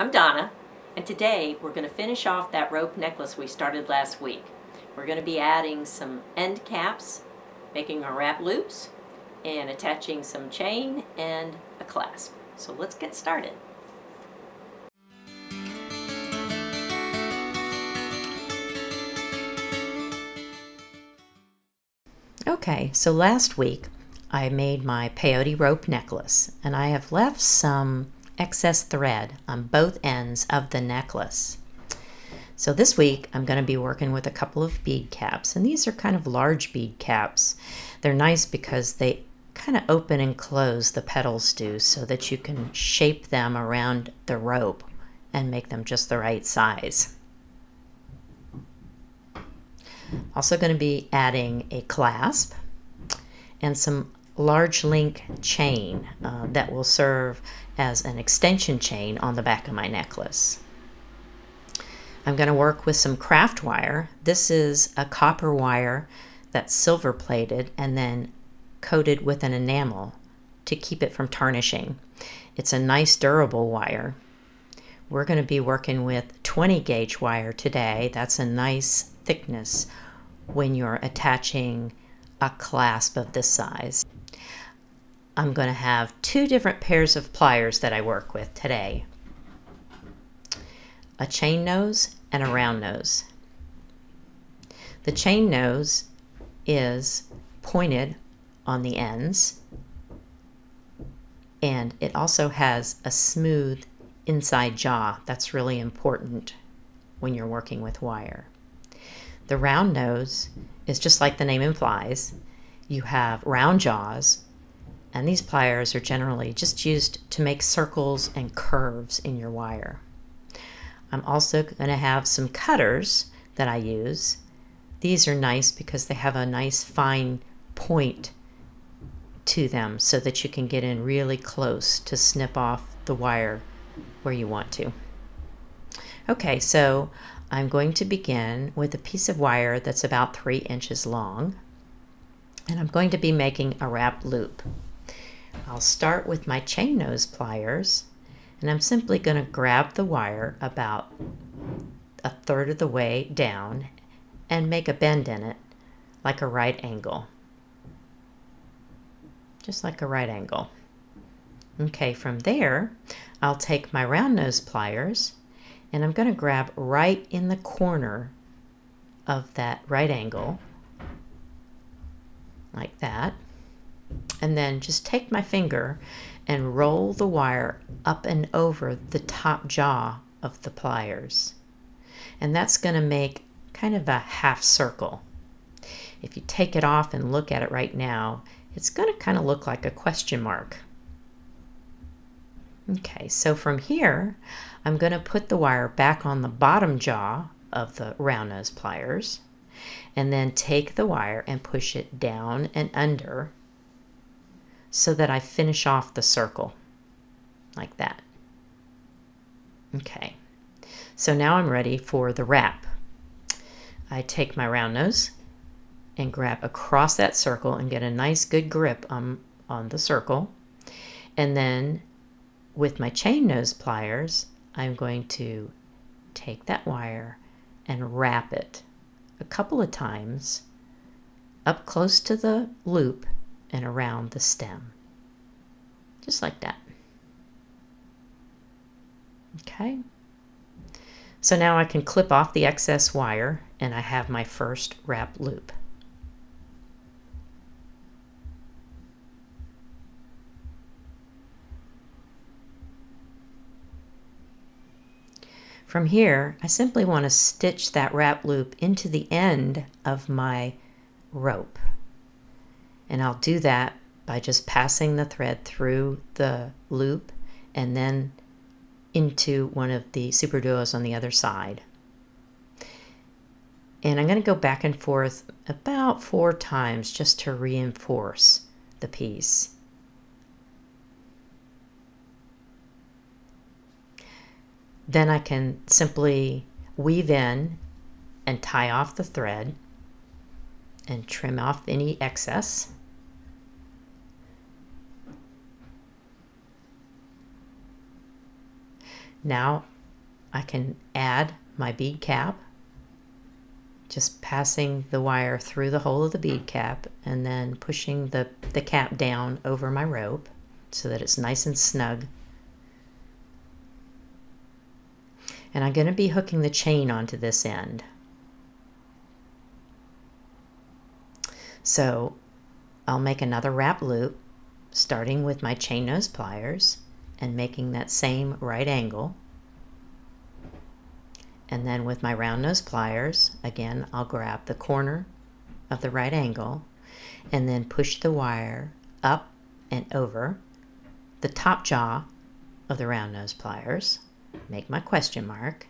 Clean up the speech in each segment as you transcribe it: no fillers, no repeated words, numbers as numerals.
I'm Donna, and today we're going to finish off that rope necklace we started last week. We're going to be adding some end caps, making our wrap loops, and attaching some chain and a clasp. So let's get started. Okay, so last week I made my peyote rope necklace, and I have left some excess thread on both ends of the necklace. So this week I'm going to be working with a couple of bead caps, and these are kind of large bead caps. They're nice because they kind of open and close, the petals do, so that you can shape them around the rope and make them just the right size. Also going to be adding a clasp and some large link chain that will serve as an extension chain on the back of my necklace. I'm going to work with some craft wire. This is a copper wire that's silver plated and then coated with an enamel to keep it from tarnishing. It's a nice durable wire. We're going to be working with 20 gauge wire today. That's a nice thickness when you're attaching a clasp of this size. I'm going to have two different pairs of pliers that I work with today. A chain nose and a round nose. The chain nose is pointed on the ends, and it also has a smooth inside jaw. That's really important when you're working with wire. The round nose is just like the name implies. You have round jaws, and these pliers are generally just used to make circles and curves in your wire. I'm also going to have some cutters that I use. These are nice because they have a nice fine point to them so that you can get in really close to snip off the wire where you want to. Okay, so I'm going to begin with a piece of wire that's about 3 inches long, and I'm going to be making a wrap loop. I'll start with my chain nose pliers, and I'm simply going to grab the wire about 1/3 of the way down and make a bend in it like a right angle. Just like a right angle. Okay, from there, I'll take my round nose pliers and I'm going to grab right in the corner of that right angle, like that, and then just take my finger and roll the wire up and over the top jaw of the pliers. And that's going to make kind of a half circle. If you take it off and look at it right now, it's going to kind of look like a question mark. Okay, so from here, I'm going to put the wire back on the bottom jaw of the round nose pliers, and then take the wire and push it down and under so that I finish off the circle, like that. Okay, so now I'm ready for the wrap. I take my round nose and grab across that circle and get a nice good grip on the circle, and then with my chain nose pliers, I'm going to take that wire and wrap it a couple of times up close to the loop and around the stem. Just like that. Okay. So now I can clip off the excess wire and I have my first wrap loop. From here, I simply want to stitch that wrap loop into the end of my rope. And I'll do that by just passing the thread through the loop and then into one of the SuperDuos on the other side. And I'm going to go back and forth about 4 times just to reinforce the piece. Then I can simply weave in and tie off the thread and trim off any excess. Now I can add my bead cap, just passing the wire through the hole of the bead cap and then pushing the cap down over my rope so that it's nice and snug. And I'm going to be hooking the chain onto this end. So I'll make another wrap loop, starting with my chain nose pliers and making that same right angle. And then with my round nose pliers, again, I'll grab the corner of the right angle and then push the wire up and over the top jaw of the round nose pliers, make my question mark,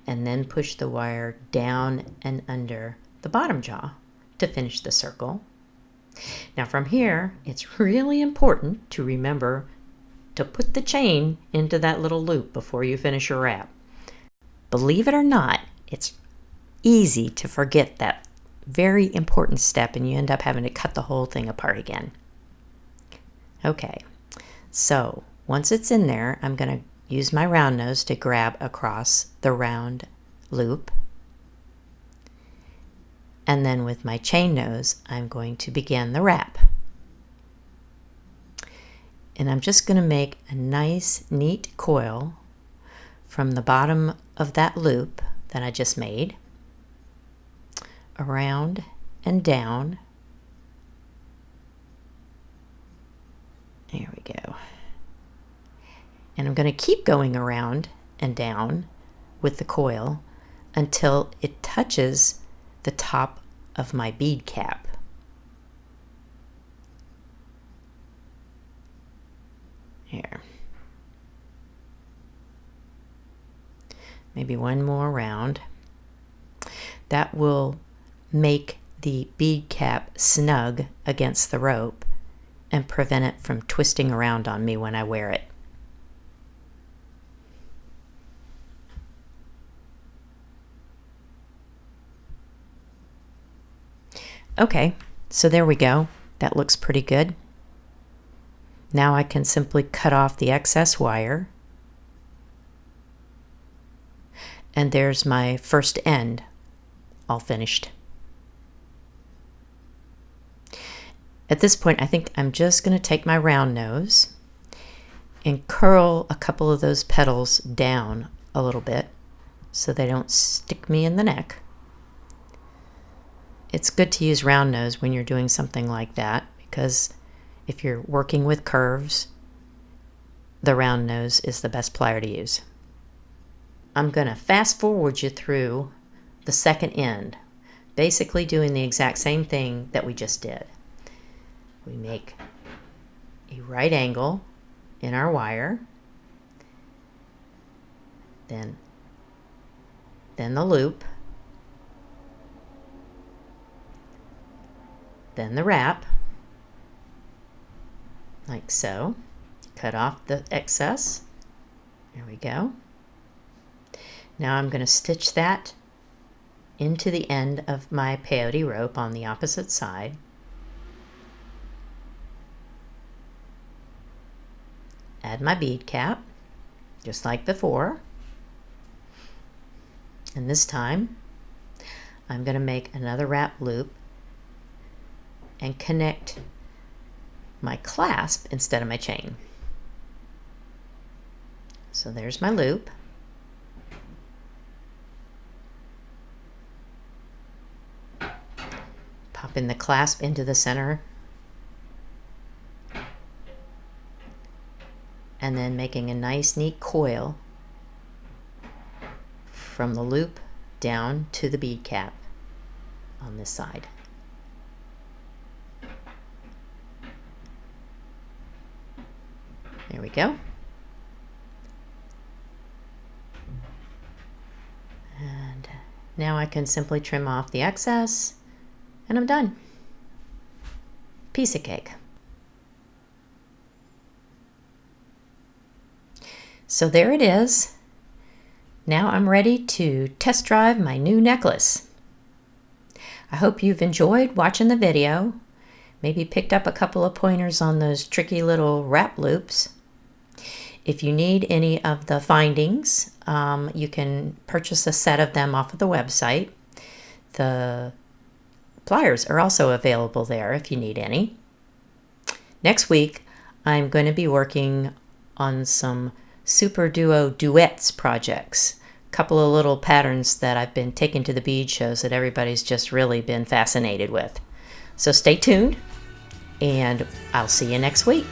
and then push the wire down and under the bottom jaw to finish the circle. Now from here, it's really important to remember to put the chain into that little loop before you finish your wrap. Believe it or not, it's easy to forget that very important step and you end up having to cut the whole thing apart again. Okay, so once it's in there, I'm going to use my round nose to grab across the round loop. And then with my chain nose, I'm going to begin the wrap. And I'm just going to make a nice, neat coil from the bottom of that loop that I just made, around and down. There we go. And I'm going to keep going around and down with the coil until it touches the top of my bead cap. Here. Maybe one more round. That will make the bead cap snug against the rope and prevent it from twisting around on me when I wear it. Okay, so there we go. That looks pretty good. Now I can simply cut off the excess wire. And there's my first end all finished. At this point, I think I'm just going to take my round nose and curl a couple of those petals down a little bit so they don't stick me in the neck. It's good to use round nose when you're doing something like that, because if you're working with curves, the round nose is the best plier to use. I'm going to fast forward you through the second end, basically doing the exact same thing that we just did. We make a right angle in our wire, then the loop, then the wrap, like so. Cut off the excess. There we go. Now I'm going to stitch that into the end of my peyote rope on the opposite side. Add my bead cap, just like before. And this time, I'm going to make another wrap loop and connect my clasp instead of my chain. So there's my loop. Pop in the clasp into the center. And then making a nice neat coil from the loop down to the bead cap on this side. There we go. And now I can simply trim off the excess and I'm done. Piece of cake. So there it is. Now I'm ready to test drive my new necklace. I hope you've enjoyed watching the video. Maybe picked up a couple of pointers on those tricky little wrap loops. If you need any of the findings, you can purchase a set of them off of the website. The pliers are also available there if you need any. Next week, I'm going to be working on some SuperDuo duets projects. A couple of little patterns that I've been taking to the bead shows that everybody's just really been fascinated with. So stay tuned, and I'll see you next week.